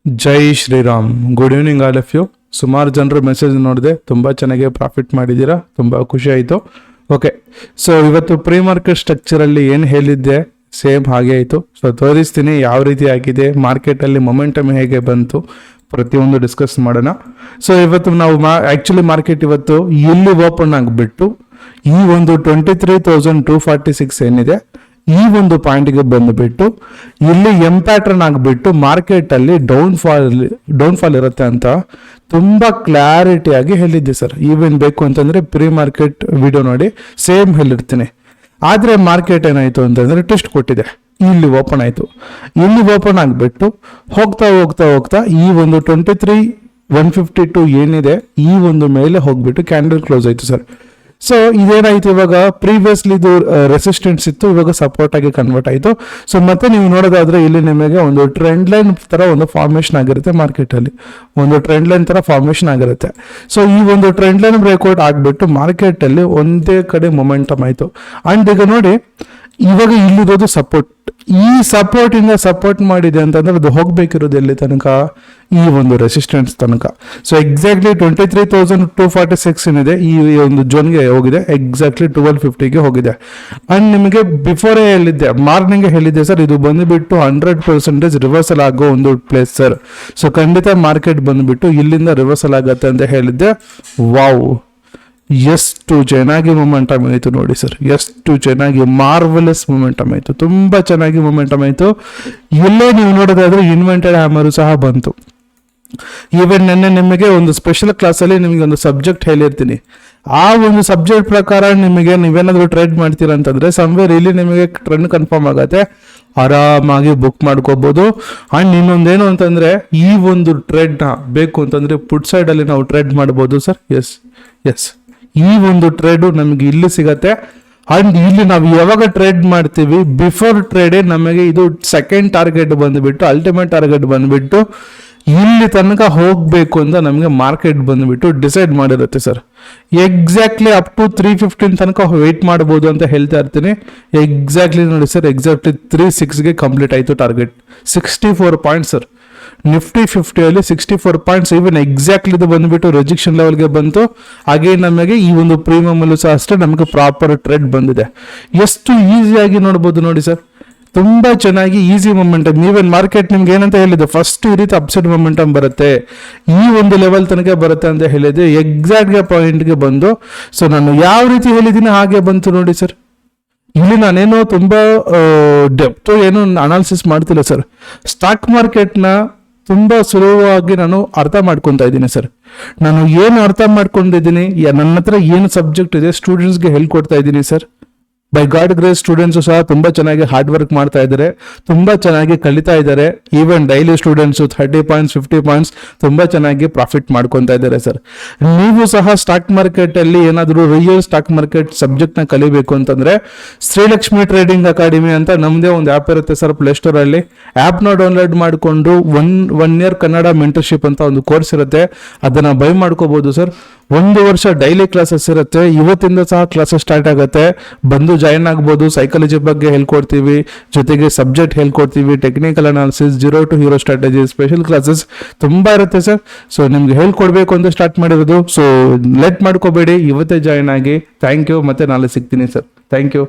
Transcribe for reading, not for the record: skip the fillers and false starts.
Jai Shriram. Good evening all of you. ಸುಮಾರು ಜನರು message ನೋಡಿದೆ, ತುಂಬ ಚೆನ್ನಾಗಿ ಪ್ರಾಫಿಟ್ ಮಾಡಿದ್ದೀರಾ, ತುಂಬ ಖುಷಿ ಆಯಿತು. ಓಕೆ, ಸೊ ಇವತ್ತು ಪ್ರೀ ಮಾರ್ಕೆಟ್ ಸ್ಟ್ರಕ್ಚರಲ್ಲಿ ಏನು ಹೇಳಿದ್ದೆ ಸೇಮ್ ಹಾಗೆ ಆಯಿತು. ಸೊ ತೋರಿಸ್ತೀನಿ ಯಾವ ರೀತಿ ಆಗಿದೆ, ಮಾರ್ಕೆಟಲ್ಲಿ ಮೊಮೆಂಟಮ್ ಹೇಗೆ ಬಂತು, ಪ್ರತಿಯೊಂದು ಡಿಸ್ಕಸ್ ಮಾಡೋಣ. ಸೊ ಇವತ್ತು ನಾವು ಆ್ಯಕ್ಚುಲಿ ಮಾರ್ಕೆಟ್ ಇವತ್ತು ಇಲ್ಲಿ ಓಪನ್ ಆಗಿಬಿಟ್ಟು ಈ ಒಂದು 23,246 ಏನಿದೆ ಈ ಒಂದು ಪಾಯಿಂಟ್ಗೆ ಬಂದುಬಿಟ್ಟು ಇಲ್ಲಿ ಎಂ ಪ್ಯಾಟ್ರನ್ ಆಗಿಬಿಟ್ಟು ಮಾರ್ಕೆಟಲ್ಲಿ ಡೌನ್ಫಾಲ್ ಇರುತ್ತೆ ಅಂತ ತುಂಬ ಕ್ಲಾರಿಟಿಯಾಗಿ ಹೇಳಿದ್ದೆ ಸರ್. ಈವೇನು ಬೇಕು ಅಂತಂದರೆ ಪ್ರೀ ಮಾರ್ಕೆಟ್ ವಿಡಿಯೋ ನೋಡಿ ಸೇಮ್ ಹೇಳಿರ್ತೀನಿ. ಆದರೆ ಮಾರ್ಕೆಟ್ ಏನಾಯಿತು ಅಂತಂದರೆ ಟೆಸ್ಟ್ ಕೊಟ್ಟಿದೆ, ಇಲ್ಲಿ ಓಪನ್ ಆಯಿತು. ಇಲ್ಲಿ ಓಪನ್ ಆಗಿಬಿಟ್ಟು ಹೋಗ್ತಾ ಹೋಗ್ತಾ ಹೋಗ್ತಾ ಈ ಒಂದು 23,152 ಏನಿದೆ ಈ ಒಂದು ಮೇಲೆ ಹೋಗ್ಬಿಟ್ಟು ಕ್ಯಾಂಡಲ್ ಕ್ಲೋಸ್ ಆಯಿತು ಸರ್. ಸೊ ಇದೇನಾಯ್ತು, ಇವಾಗ ಪ್ರೀವಿಯಸ್ಲಿ ಇದು ರೆಸಿಸ್ಟೆನ್ಸ್ ಇತ್ತು, ಇವಾಗ ಸಪೋರ್ಟ್ ಆಗಿ ಕನ್ವರ್ಟ್ ಆಯಿತು. ಸೊ ಮತ್ತೆ ನೀವು ನೋಡೋದಾದ್ರೆ ಇಲ್ಲಿ ನಿಮಗೆ ಒಂದು ಟ್ರೆಂಡ್ ಲೈನ್ ತರ ಒಂದು ಫಾರ್ಮೇಶನ್ ಆಗಿರುತ್ತೆ, ಮಾರ್ಕೆಟಲ್ಲಿ ಒಂದು ಟ್ರೆಂಡ್ ಲೈನ್ ತರ ಫಾರ್ಮೇಶನ್ ಆಗಿರುತ್ತೆ. ಸೊ ಈ ಒಂದು ಟ್ರೆಂಡ್ ಲೈನ್ ಬ್ರೇಕ್ಔಟ್ ಆಗಿಬಿಟ್ಟು ಮಾರ್ಕೆಟಲ್ಲಿ ಒಂದೇ ಕಡೆ ಮೊಮೆಂಟಮ್ ಆಯಿತು. ಅಂಡ್ ಈಗ ನೋಡಿ ಇವಾಗ ಇಲ್ಲಿರೋದು ಸಪೋರ್ಟ್, ಈ ಸಪೋರ್ಟ್ ಇಂದ ಸಪೋರ್ಟ್ ಮಾಡಿದೆ ಅಂತಂದ್ರೆ ಅದು ಹೋಗ್ಬೇಕಿರೋದು ಎಲ್ಲಿ ತನಕ, ಈ ಒಂದು ರೆಸಿಸ್ಟೆನ್ಸ್ ತನಕ. ಸೊ ಎಕ್ಸಾಕ್ಟ್ಲಿ 23,246 ಏನಿದೆ ಈ ಒಂದು ಜೋನ್ಗೆ ಹೋಗಿದೆ, ಎಕ್ಸಾಕ್ಟ್ಲಿ 1250ಗೆ ಹೋಗಿದೆ. ಅಂಡ್ ನಿಮಗೆ ಬಿಫೋರೇ ಹೇಳಿದ್ದೆ, ಮಾರ್ನಿಂಗ್ ಹೇಳಿದ್ದೆ ಸರ್, ಇದು ಬಂದುಬಿಟ್ಟು 100% ರಿವರ್ಸಲ್ ಆಗೋ ಒಂದು ಪ್ಲೇಸ್ ಸರ್. ಸೊ ಖಂಡಿತ ಮಾರ್ಕೆಟ್ ಬಂದುಬಿಟ್ಟು ಇಲ್ಲಿಂದ ರಿವರ್ಸಲ್ ಆಗತ್ತೆ ಅಂತ ಹೇಳಿದ್ದೆ. ವಾವ್, ಎಷ್ಟು ಚೆನ್ನಾಗಿ ಮೊಮೆಂಟಮ್ ಆಯಿತು ನೋಡಿ ಸರ್, ಎಷ್ಟು ಚೆನ್ನಾಗಿ ಮಾರ್ವಲಸ್ ಮೊಮೆಂಟಮ್ ಆಯಿತು, ತುಂಬ ಚೆನ್ನಾಗಿ ಮೊಮೆಂಟಮ್ ಆಯಿತು. ಇಲ್ಲೇ ನೀವು ನೋಡೋದಾದ್ರೆ ಇನ್ವೆಂಟೆಡ್ ಹ್ಯಾಮರು ಸಹ ಬಂತು. ಈವನ್ ನೆನ್ನೆ ನಿಮಗೆ ಒಂದು ಸ್ಪೆಷಲ್ ಕ್ಲಾಸಲ್ಲಿ ನಿಮಗೆ ಒಂದು ಸಬ್ಜೆಕ್ಟ್ ಹೇಳಿರ್ತೀನಿ, ಆ ಒಂದು ಸಬ್ಜೆಕ್ಟ್ ಪ್ರಕಾರ ನಿಮಗೆ ನೀವೇನಾದರೂ ಟ್ರೇಡ್ ಮಾಡ್ತೀರಾ ಅಂತಂದ್ರೆ ಸಮ್ವೇರ್ ಇಲ್ಲಿ ನಿಮಗೆ ಟ್ರೆಂಡ್ ಕನ್ಫರ್ಮ್ ಆಗತ್ತೆ, ಆರಾಮಾಗಿ ಬುಕ್ ಮಾಡ್ಕೋಬಹುದು. ಅಂಡ್ ಇನ್ನೊಂದೇನು ಅಂತಂದ್ರೆ ಈ ಒಂದು ಟ್ರೇಡ್ನ ಬೇಕು ಅಂತಂದ್ರೆ ಪುಟ್ ಸೈಡಲ್ಲಿ ನಾವು ಟ್ರೇಡ್ ಮಾಡ್ಬೋದು ಸರ್. ಎಸ್ ಈ ಒಂದು ಟ್ರೇಡು ನಮಗೆ ಇಲ್ಲಿ ಸಿಗತ್ತೆ. ಅಂಡ್ ಇಲ್ಲಿ ನಾವು ಯಾವಾಗ ಟ್ರೇಡ್ ಮಾಡ್ತೀವಿ ಬಿಫೋರ್ ಟ್ರೇಡೇ ನಮಗೆ ಇದು ಸೆಕೆಂಡ್ ಟಾರ್ಗೆಟ್ ಬಂದುಬಿಟ್ಟು ಅಲ್ಟಿಮೇಟ್ ಟಾರ್ಗೆಟ್ ಬಂದುಬಿಟ್ಟು ಇಲ್ಲಿ ತನಕ ಹೋಗಬೇಕು ಅಂತ ನಮಗೆ ಮಾರ್ಕೆಟ್ ಬಂದುಬಿಟ್ಟು ಡಿಸೈಡ್ ಮಾಡಿರುತ್ತೆ ಸರ್. ಎಕ್ಸಾಕ್ಟ್ಲಿ ಅಪ್ ಟು 315 ತನಕ ವೆಯ್ಟ್ ಮಾಡ್ಬೋದು ಅಂತ ಹೇಳ್ತಾ ಇರ್ತೀನಿ. ಎಕ್ಸಾಕ್ಟ್ಲಿ ನೋಡಿ ಸರ್, ಎಕ್ಸಾಕ್ಟ್ಲಿ 36ಗೆ ಕಂಪ್ಲೀಟ್ ಆಯಿತು ಟಾರ್ಗೆಟ್. 64 ಪಾಯಿಂಟ್ಸ್ ಸರ್, ನಿಫ್ಟಿ 50ಯಲ್ಲಿ 64 ಪಾಯಿಂಟ್ಸ್. ಈವನ್ ಎಕ್ಸಾಕ್ಟ್ಲಿ ಇದು ಬಂದುಬಿಟ್ಟು ರಿಜೆಕ್ಷನ್ ಲೆವೆಲ್ಗೆ ಬಂತು. ಹಾಗೆ ನಮಗೆ ಈ ಒಂದು ಪ್ರೀಮಿಯಮ್ ಅಲ್ಲೂ ಸಹ ಅಷ್ಟೇ ನಮಗೆ ಪ್ರಾಪರ್ ಟ್ರೇಡ್ ಬಂದಿದೆ. ಎಷ್ಟು ಈಸಿಯಾಗಿ ನೋಡ್ಬೋದು ನೋಡಿ ಸರ್, ತುಂಬ ಚೆನ್ನಾಗಿ ಈಸಿ ಮೊಮೆಂಟಮ್. ಈವನ್ ಮಾರ್ಕೆಟ್ ನಿಮ್ಗೆ ಏನಂತ ಹೇಳಿದೆ, ಫಸ್ಟ್ ಈ ರೀತಿ ಅಪ್ಸೈಡ್ ಮೊಮೆಂಟಮ್ ಬರುತ್ತೆ, ಈ ಒಂದು ಲೆವೆಲ್ ತನಕ ಬರುತ್ತೆ ಅಂತ ಹೇಳಿದೆ. ಎಕ್ಸಾಕ್ಟ್ಗೆ ಪಾಯಿಂಟ್ಗೆ ಬಂದು, ಸೊ ನಾನು ಯಾವ ರೀತಿ ಹೇಳಿದ್ದೀನಿ ಹಾಗೆ ಬಂತು ನೋಡಿ ಸರ್. ಇಲ್ಲಿ ನಾನೇನು ತುಂಬ ಡೆಪ್ತು ಏನು ಅನಾಲಿಸಿಸ್ ಮಾಡ್ತಿಲ್ಲ ಸರ್, ಸ್ಟಾಕ್ ಮಾರ್ಕೆಟ್ನ ತುಂಬ ಸುಲಭವಾಗಿ ನಾನು ಅರ್ಥ ಮಾಡ್ಕೊತಾ ಇದ್ದೀನಿ ಸರ್. ನಾನು ಏನು ಅರ್ಥ ಮಾಡ್ಕೊಂಡಿದ್ದೀನಿ, ನನ್ನ ಹತ್ರ ಏನು ಸಬ್ಜೆಕ್ಟ್ ಇದೆ ಸ್ಟೂಡೆಂಟ್ಸ್ಗೆ ಹೇಳ್ಕೊಡ್ತಾ ಇದ್ದೀನಿ sir. By god grace students ಸಹ ತುಂಬ ಚೆನ್ನಾಗಿ ಹಾರ್ಡ್ ವರ್ಕ್ ಮಾಡ್ತಾ ಇದ್ದಾರೆ, ತುಂಬ ಚೆನ್ನಾಗಿ ಕಲಿತಾ ಇದ್ದಾರೆ. Even daily students 30 points 50 points ತುಂಬ ಚೆನ್ನಾಗಿ ಪ್ರಾಫಿಟ್ ಮಾಡ್ಕೊತಾ ಇದ್ದಾರೆ ಸರ್. ನೀವು ಸಹ ಸ್ಟಾಕ್ ಮಾರ್ಕೆಟಲ್ಲಿ ಏನಾದರೂ ರಿಯಲ್ ಸ್ಟಾಕ್ ಮಾರ್ಕೆಟ್ ಸಬ್ಜೆಕ್ಟ್ನ ಕಲಿಬೇಕು ಅಂತಂದರೆ ಶ್ರೀಲಕ್ಷ್ಮಿ ಟ್ರೇಡಿಂಗ್ ಅಕಾಡೆಮಿ ಅಂತ ನಮ್ಮದೇ ಒಂದು ಆ್ಯಪ್ ಇರುತ್ತೆ ಸರ್ ಪ್ಲೇಸ್ಟೋರಲ್ಲಿ. ಆ್ಯಪ್ನ ಡೌನ್ಲೋಡ್ ಮಾಡಿಕೊಂಡು ಒನ್ ಇಯರ್ ಕನ್ನಡ ಮೆಂಟರ್ಶಿಪ್ ಅಂತ ಒಂದು ಕೋರ್ಸ್ ಇರುತ್ತೆ, ಅದನ್ನು ಬೈ ಮಾಡ್ಕೋಬೋದು ಸರ್. 1 ವರ್ಷ ಡೈಲಿ ಕ್ಲಾಸಸ್ ಇರುತ್ತೆ, ಇವತ್ತಿಂದ ಸಹ ಕ್ಲಾಸಸ್ ಸ್ಟಾರ್ಟ್ ಆಗುತ್ತೆ, ಬಂದು ಜಾಯಿನ್ ಆಗ್ಬೋದು. ಸೈಕಾಲಜಿ ಬಗ್ಗೆ ಹೇಳ್ಕೊಡ್ತೀವಿ, ಜೊತೆಗೆ ಸಬ್ಜೆಕ್ಟ್ ಹೇಳ್ಕೊಡ್ತೀವಿ, technical analysis, 0 to hero strategy, special classes ತುಂಬ ಇರುತ್ತೆ ಸರ್. ಸೊ ನಿಮ್ಗೆ ಹೇಳ್ಕೊಡ್ಬೇಕು ಅಂತ ಸ್ಟಾರ್ಟ್ ಮಾಡಿರೋದು. ಸೊ ಲೇಟ್ ಮಾಡ್ಕೋಬೇಡಿ, ಇವತ್ತೇ ಜಾಯಿನ್ ಆಗಿ. ಥ್ಯಾಂಕ್ ಯು, ಮತ್ತೆ ನಾಳೆ ಸಿಗ್ತೀನಿ ಸರ್. Thank you.